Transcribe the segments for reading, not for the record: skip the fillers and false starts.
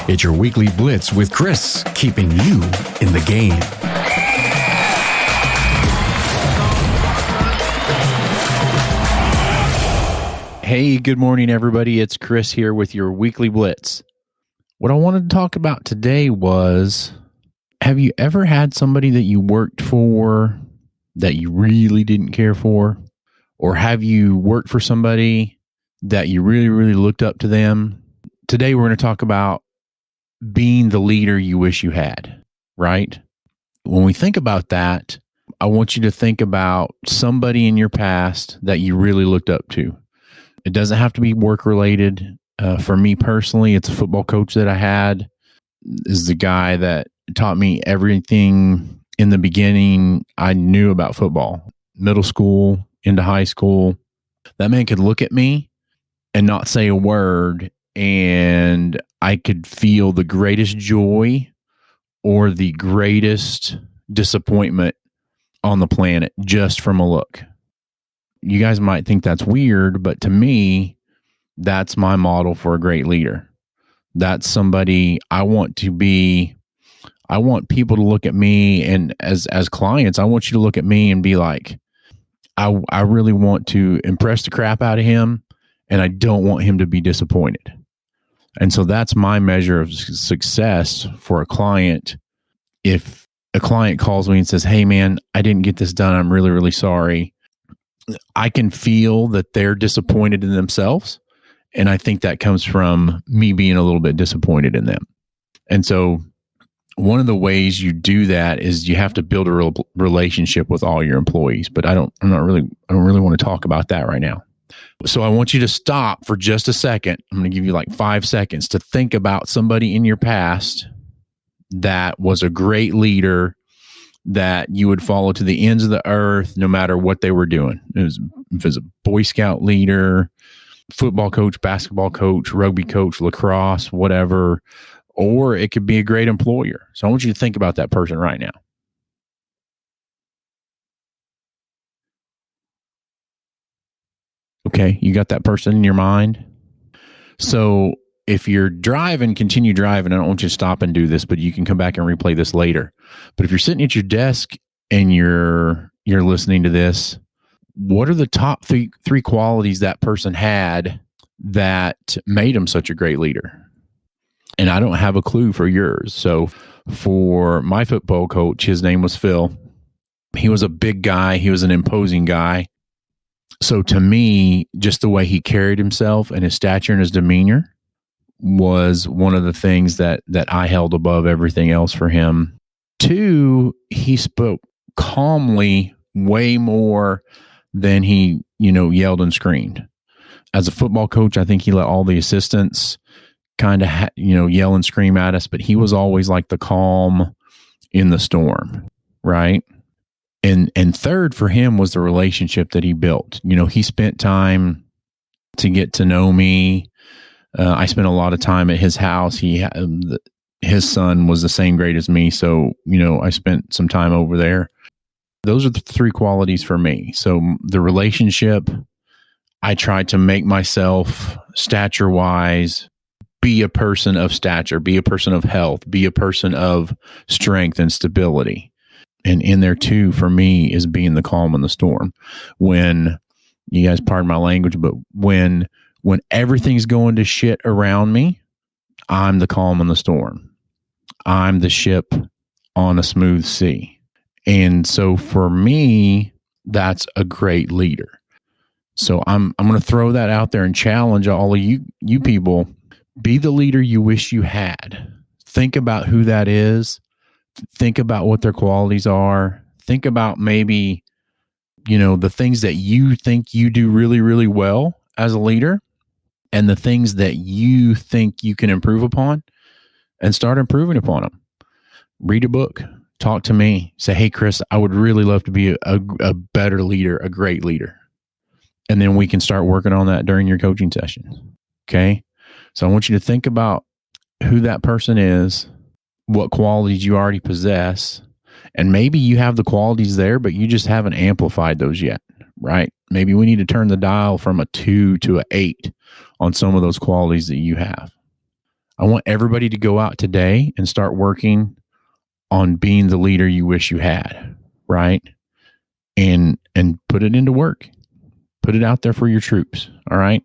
It's your weekly Blitz with Chris, keeping you in the game. Hey, good morning, everybody. It's Chris here with your weekly Blitz. What I wanted to talk about today was, have you ever had somebody that you worked for that you really didn't care for? Or have you worked for somebody that you really, really looked up to them? Today, we're going to talk about being the leader you wish you had, right? When we think about that, I want you to think about somebody in your past that you really looked up to. It doesn't have to be work related. For me personally, it's a football coach that I had. This is the guy that taught me everything in the beginning I knew about football. Middle school into high school. That man could look at me and not say a word, and I could feel the greatest joy or the greatest disappointment on the planet just from a look. You guys might think that's weird, but to me, that's my model for a great leader. That's somebody I want to be. I want people to look at me, and as clients, I want you to look at me and be like, I really want to impress the crap out of him, and I don't want him to be disappointed. And so that's my measure of success for a client. If a client calls me and says, "Hey man, I didn't get this done. I'm really, really sorry." I can feel that they're disappointed in themselves. And I think that comes from me being a little bit disappointed in them. And so one of the ways you do that is you have to build a real relationship with all your employees. But I don't really want to talk about that right now. So I want you to stop for just a second. I'm going to give you like 5 seconds to think about somebody in your past that was a great leader that you would follow to the ends of the earth, no matter what they were doing. If it was a Boy Scout leader, football coach, basketball coach, rugby coach, lacrosse, whatever, or it could be a great employer. So I want you to think about that person right now. Okay, you got that person in your mind? So if you're driving, continue driving. I don't want you to stop and do this, but you can come back and replay this later. But if you're sitting at your desk and you're listening to this, what are the top three qualities that person had that made him such a great leader? And I don't have a clue for yours. So for my football coach, his name was Phil. He was a big guy. He was an imposing guy. So to me, just the way he carried himself and his stature and his demeanor was one of the things that I held above everything else for him. 2, he spoke calmly way more than he, yelled and screamed. As a football coach, I think he let all the assistants kind of, yell and scream at us, but he was always like the calm in the storm, right? And 3rd for him was the relationship that he built. He spent time to get to know me. I spent a lot of time at his house. His son was the same grade as me. So, I spent some time over there. Those are the 3 qualities for me. So the relationship, I tried to make myself stature-wise, be a person of stature, be a person of health, be a person of strength and stability. And in there too, for me, is being the calm in the storm. When, you guys pardon my language, but when everything's going to shit around me, I'm the calm in the storm. I'm the ship on a smooth sea. And so for me, that's a great leader. So I'm going to throw that out there and challenge all of you people. Be the leader you wish you had. Think about who that is. Think about what their qualities are. Think about maybe, the things that you think you do really, really well as a leader, and the things that you think you can improve upon, and start improving upon them. Read a book. Talk to me. Say, "Hey, Chris, I would really love to be a better leader, a great leader." And then we can start working on that during your coaching sessions. Okay? So I want you to think about who that person is, what qualities you already possess, and maybe you have the qualities there, but you just haven't amplified those yet, right? Maybe we need to turn the dial from a 2 to an 8 on some of those qualities that you have. I want everybody to go out today and start working on being the leader you wish you had, right? And put it into work. Put it out there for your troops. All right.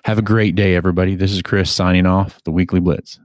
Have a great day, everybody. This is Chris signing off, the Weekly Blitz.